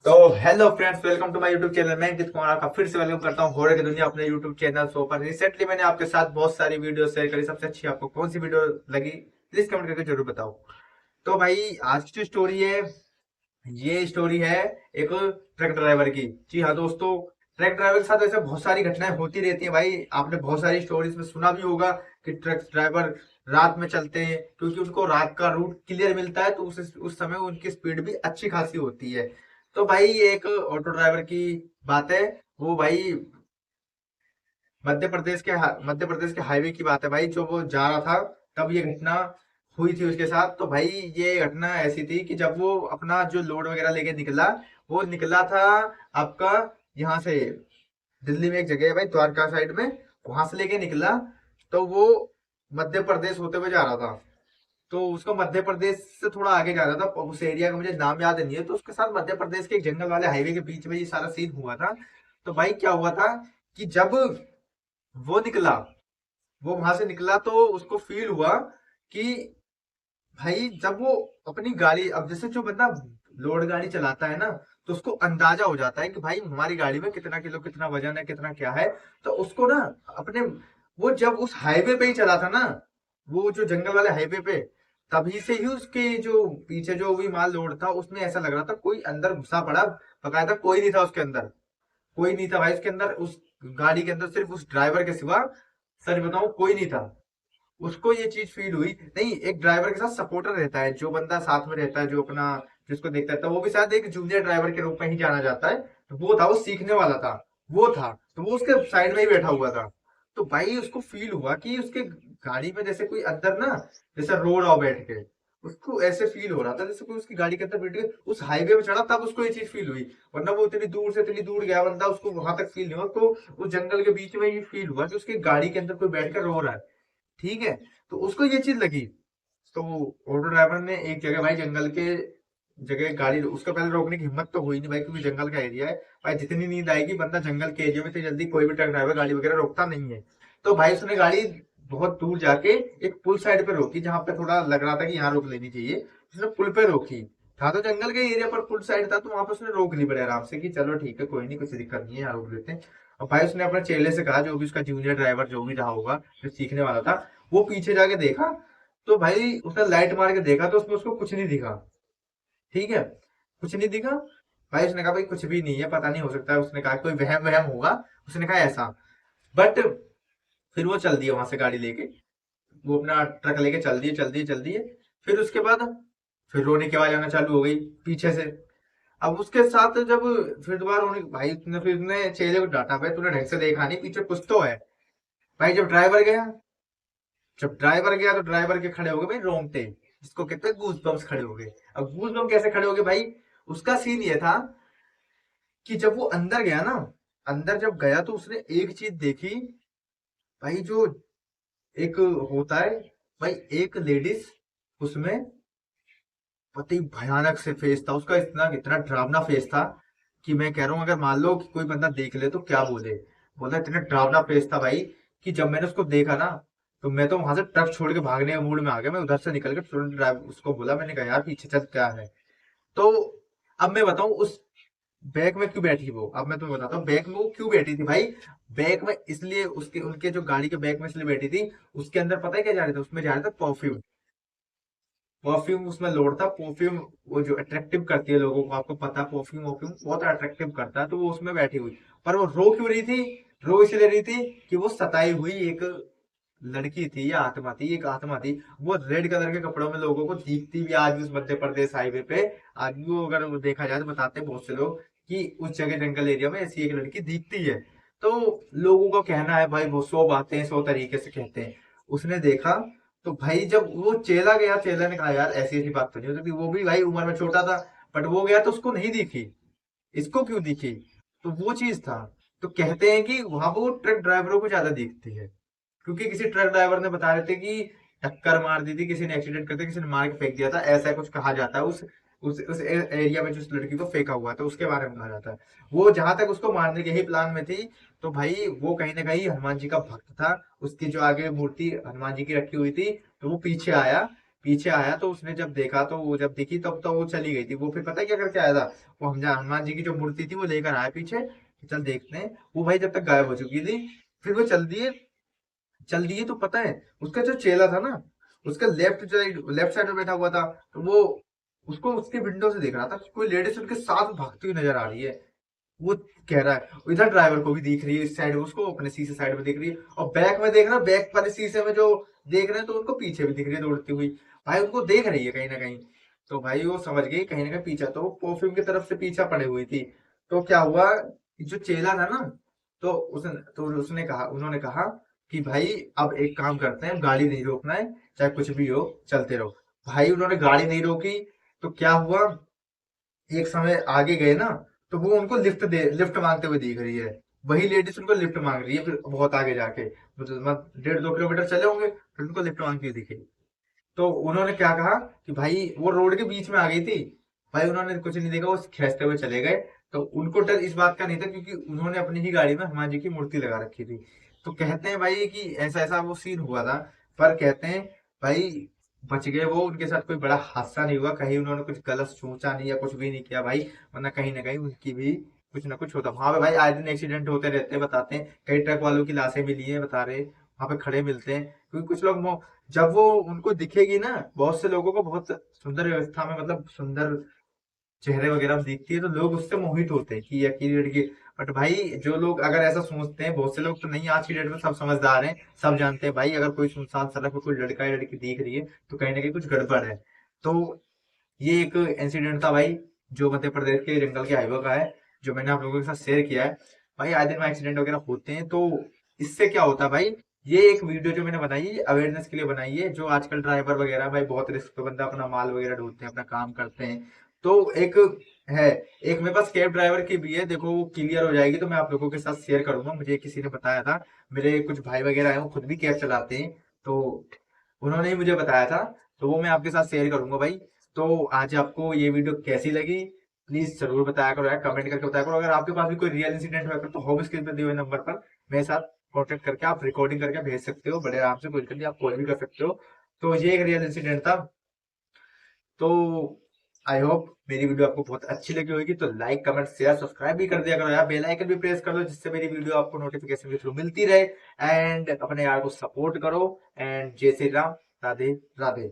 तो hello friends, welcome to my YouTube channel. मैं अंकित कुमार आपका फिर से वेलकम करता हूँ हॉरर की दुनिया अपने यूट्यूब चैनल शो पर। रिसेंटली मैंने आपके साथ बहुत सारी वीडियो शेयर करी। सबसे अच्छी आपको कौन सी वीडियो लगी प्लीज कमेंट करके जरूर बताओ। तो भाई आज की जो स्टोरी है, ये स्टोरी है एक ट्रक ड्राइवर की। जी हाँ दोस्तों, ट्रक ड्राइवर के साथ ऐसे बहुत सारी घटनाएं होती रहती हैं। भाई आपने बहुत सारी स्टोरीज में सुना भी होगा कि ट्रक ड्राइवर रात में चलते हैं क्योंकि उनको रात का रूट क्लियर मिलता है, तो उस समय उनकी स्पीड भी अच्छी खासी होती है। तो भाई ये एक ऑटो ड्राइवर की बात है। वो भाई मध्य प्रदेश के हाईवे की बात है भाई, जो वो जा रहा था तब ये घटना हुई थी उसके साथ। तो भाई ये घटना ऐसी थी कि जब वो अपना जो लोड वगैरह लेके निकला, वो निकला था आपका यहाँ से, दिल्ली में एक जगह है भाई द्वारका साइड में, वहां से लेके निकला। तो वो मध्य प्रदेश होते हुए जा रहा था। तो उसको मध्य प्रदेश से थोड़ा आगे जा रहा था, उस एरिया का मुझे नाम याद नहीं है। तो उसके साथ मध्य प्रदेश के एक जंगल वाले हाईवे के बीच में ये सारा सीन हुआ था। तो भाई क्या हुआ था कि जब वो निकला, वो वहां से निकला, तो उसको फील हुआ कि भाई जब वो अपनी गाड़ी, अब जैसे जो बंदा लोड गाड़ी चलाता है ना, तो उसको अंदाजा हो जाता है कि भाई हमारी गाड़ी में कितना किलो, कितना वजन है, कितना क्या है। तो उसको ना अपने, वो जब उस हाईवे पे ही चला था ना, वो जो जंगल वाले हाईवे पे, तभी से ही उसके जो पीछे जो भी माल लोड था उसमें ऐसा लग रहा था कोई अंदर घुसा पड़ा। बकायदा कोई नहीं था उसके अंदर, कोई नहीं था भाई उसके अंदर, उस गाड़ी के अंदर सिर्फ उस ड्राइवर के सिवा, सच बताऊं, कोई नहीं था। उसको ये चीज फील हुई। नहीं, एक ड्राइवर के साथ सपोर्टर रहता है, जो बंदा साथ में रहता है, जो अपना जिसको देखता है, तो वो भी शायद एक जूनियर ड्राइवर के रूप में ही जाना जाता है। तो वो था, वो सीखने वाला था, वो था। तो वो उसके साइड में ही बैठा हुआ था। तो भाई उसको फील हुआ कि उसके गाड़ी में जैसे कोई अंदर ना, जैसे रो रहा हो बैठ के। उसको ऐसे फील हो रहा था जैसे कोई उसकी गाड़ी के अंदर बैठ के उस हाईवे पे चढ़ा, तब उसको ये चीज फील हुई। वरना वो इतनी दूर से इतनी दूर गया बंदा, उसको वहां तक फील नहीं हुआ। उसको उस जंगल के बीच में ये फील हुआ कि उसकी गाड़ी के अंदर कोई बैठ कर रो रहा है। ठीक है, तो उसको ये चीज लगी। तो ऑटो ड्राइवर ने एक जगह भाई, जंगल के जगह गाड़ी, उसका पहले रोकने की हिम्मत तो हुई नहीं भाई, क्योंकि जंगल का एरिया है। भाई जितनी नींद आएगी, बंदा जंगल के एरिया में तो जल्दी कोई भी ट्रक ड्राइवर गाड़ी वगैरह रोकता नहीं है। तो भाई उसने गाड़ी बहुत दूर जाके एक पुल साइड पे रोकी, जहां पे थोड़ा लग रहा था कि यहाँ रोक लेनी चाहिए। उसने पुल पे रोकी। था तो जंगल के एरिया पर पुल साइड था, तो वहां पे उसने रोक ली बड़े आराम से कि चलो ठीक है, कोई नहीं, कुछ दिक्कत नहीं है, यहाँ रोक लेते हैं। और भाई उसने अपने चेले से कहा, जो भी उसका जूनियर ड्राइवर जो भी रहा होगा, जो सीखने वाला था, वो पीछे जाके देखा। तो भाई उसने लाइट मार के देखा, तो उसमें उसको कुछ नहीं दिखा। ठीक है, कुछ नहीं दिखा। भाई उसने कहा भाई कुछ भी नहीं है, पता नहीं, हो सकता है, उसने कहा कोई वहम वहम होगा, उसने कहा ऐसा। बट फिर वो चल दिया वहां से गाड़ी लेके, वो अपना ट्रक लेके चल दिए। फिर उसके बाद फिर रोने की आवाज आना चालू हो गई पीछे से। अब उसके साथ जब फिर दोबारा रोने, भाई उसने फिर उसने चेले को डांटा, भाई तूने ढंग से देखा नहीं, पीछे कुछ तो है। भाई जब ड्राइवर गया तो ड्राइवर के खड़े हो गए भाई रोंगटे, जिसको कहते हैं गूज बम्स, खड़े हो गए। अब गूज बम कैसे खड़े हो गए भाई? उसका सीन ये था कि जब वो अंदर गया ना, अंदर जब गया तो उसने एक चीज देखी भाई, जो एक होता है भाई, एक लेडीज उसमें, पति भयानक से फेस था उसका, इतना इतना डरावना फेस था कि मैं कह रहा हूँ, अगर मान लो कि कोई बंदा देख ले तो क्या बोले। बोला इतना डरावना फेस था भाई कि जब मैंने उसको देखा ना, तो मैं तो वहां से ट्रक छोड़ के भागने के मूड में आ गया। मैं उधर से निकल के तुरंत ड्राइव उसको बोला, मैंने कहा यार पीछे चल, क्या है। तो अब मैं बताऊं उस बैग में क्यों बैठी वो, अब मैं तुम्हें बताता हूँ बैग में वो क्यों बैठी थी भाई। बैग में इसलिए, उसके उनके जो गाड़ी के बैग में इसलिए बैठी थी, उसके अंदर पता है क्या जा रहा था, उसमें जा रहा था परफ्यूम। परफ्यूम उसमें लोड था, परफ्यूम वो जो अट्रैक्टिव करती है लोगों को, आपको पता है परफ्यूम परफ्यूम बहुत अट्रैक्टिव करता है, तो वो उसमें बैठी हुई। पर वो रो क्यों रही थी? रो इसलिए रही थी कि वो सताई हुई एक लड़की थी, या आत्मा थी, एक आत्मा थी। वो रेड कलर के कपड़ों में लोगों को दिखती भी आज भी उस मध्य प्रदेश हाईवे पे। आज भी वो, अगर वो देखा जाए तो बताते हैं बहुत से लोग कि उस जगह जंगल एरिया में ऐसी एक लड़की दिखती है। तो लोगों का कहना है भाई, वो सौ बातें सौ तरीके से कहते हैं। उसने देखा, तो भाई जब वो चेला गया, चेला ने कहा यार ऐसी ऐसी बात तो नहीं हो सकती, वो भी भाई उम्र में छोटा था। बट वो गया तो उसको नहीं दिखी, इसको क्यों दिखी? तो वो चीज था। तो कहते हैं कि वहां पर वो ट्रक ड्राइवरों को ज्यादा दिखती है, क्योंकि किसी ट्रक ड्राइवर ने बता रहे थे कि टक्कर मार दी थी, किसी ने एक्सीडेंट करते, किसी ने मार के फेंक दिया था, ऐसा कुछ कहा जाता है। उस एरिया में जिस लड़की को फेंका हुआ था उसके बारे में कहा जाता है। वो जहां तक उसको मारने के ही प्लान में थी। तो भाई वो कहीं ना कहीं हनुमान जी का भक्त था, उसकी जो आगे मूर्ति हनुमान जी की रखी हुई थी, तो वो पीछे आया पीछे आया तो उसने जब देखा, तो वो जब दिखी तब तो वो चली गई थी। वो फिर पता है क्या करके आया था, वो हनुमान जी की जो मूर्ति थी वो लेकर आया पीछे कि चल देखते हैं। वो भाई जब तक गायब हो चुकी थी, फिर वो चल दिए तो पता है उसका जो चेला था ना, उसका लेफ्ट साइड में बैठा हुआ था। तो वो उसको उसके विंडो से देख रहा था कि कोई लेडीज उनके साथ भागती हुई नजर आ रही है। वो कह रहा है, इधर ड्राइवर को भी दिख रही है, इस साइड उसको अपने शीशे साइड में दिख रही है, और बैक में देख रहा, बैक वाले शीशे में जो देख रहे हैं तो उनको पीछे भी दिख रही है दौड़ती हुई। भाई उनको देख रही है कहीं ना कहीं। तो भाई वो समझ गई कहीं ना कहीं पीछा, तो वो परफ्यूम की तरफ से पीछा पड़े हुई थी। तो क्या हुआ, जो चेला था ना, तो उसने कहा, उन्होंने कहा कि भाई अब एक काम करते हैं, गाड़ी नहीं रोकना है, चाहे कुछ भी हो चलते रहो। भाई उन्होंने गाड़ी नहीं रोकी। तो क्या हुआ, एक समय आगे गए ना, तो वो उनको लिफ्ट मांगते हुए दिख रही है। वही लेडीज उनको लिफ्ट मांग रही है, फिर बहुत आगे जाके मतलब 1.5-2 किलोमीटर चले होंगे, फिर उनको लिफ्ट मांगती हुई दिखी। तो उन्होंने क्या कहा कि भाई वो रोड के बीच में आ गई थी। भाई उन्होंने कुछ नहीं देखा, वो खींचते हुए चले गए। तो उनको डर इस बात का नहीं था क्योंकि उन्होंने अपनी ही गाड़ी में हनुमान जी की मूर्ति लगा रखी थी। तो कहते हैं भाई कि ऐसा ऐसा वो सीन हुआ था। पर कहते हैं भाई बच गए वो, उनके साथ कोई बड़ा हादसा नहीं हुआ, कहीं उन्होंने कुछ गलत सोचा नहीं या कुछ भी नहीं किया भाई। वरना कहीं ना कहीं उनकी भी कुछ ना कुछ होता। वहां पे भाई आए दिन एक्सीडेंट होते रहते हैं, बताते हैं, कई ट्रक वालों की लाशें मिली है, बता रहे वहां पे खड़े मिलते हैं। क्योंकि कुछ लोग जब वो उनको दिखेगी ना, बहुत से लोगों को बहुत सुंदर व्यवस्था में, मतलब सुंदर चेहरे वगैरह में दिखती है, तो लोग उससे मोहित होते हैं कि ये अकेली लड़की। बट भाई जो लोग अगर ऐसा सोचते हैं, बहुत से लोग तो नहीं, आज की डेट में सब समझदार हैं, सब जानते हैं भाई अगर कोई सुनसान सड़क पे कोई लड़का या लड़की दिख रही है तो कहीं ना कहीं कुछ गड़बड़ है। तो ये एक इंसिडेंट था भाई, जो मध्य प्रदेश के जंगल के हाईवे का है, जो मैंने आप लोगों के साथ शेयर किया है। भाई आए दिन में एक्सीडेंट वगैरह होते हैं, तो इससे क्या होता है भाई, ये एक वीडियो जो मैंने बनाई है अवेयरनेस के लिए बनाई है। जो आजकल ड्राइवर वगैरह भाई बहुत रिस्क पे बंदा अपना माल वगैरह ढोते हैं, अपना काम करते हैं। तो एक है, एक मेरे पास कैब ड्राइवर की भी है, देखो वो क्लियर हो जाएगी तो मैं आप लोगों के साथ शेयर करूंगा। मुझे किसी ने बताया था, मेरे कुछ भाई वगैरह हैं वो खुद भी कैब चलाते हैं, तो उन्होंने ही मुझे बताया था। तो वो मैं आपके साथ शेयर करूंगा भाई। तो आज आपको ये वीडियो कैसी लगी, प्लीज जरूर बताया करो यार, कमेंट करके बताया करो। अगर आपके पास भी कोई रियल इंसिडेंट हुआ तो होम स्क्रीन पर दिए हुए नंबर पर मेरे साथ कॉन्टेक्ट करके आप रिकॉर्डिंग करके भेज सकते हो, बड़े आराम से, कोई दिक्कत नहीं, आप कॉल भी कर सकते हो। तो ये एक रियल इंसिडेंट था। तो आई होप मेरी वीडियो आपको बहुत अच्छी लगी होगी, तो लाइक कमेंट शेयर सब्सक्राइब भी कर दिया करो यार, बेल आइकन भी प्रेस कर दो जिससे मेरी वीडियो आपको नोटिफिकेशन के थ्रू मिलती रहे। एंड अपने यार को सपोर्ट करो। एंड जय श्री राम, राधे राधे।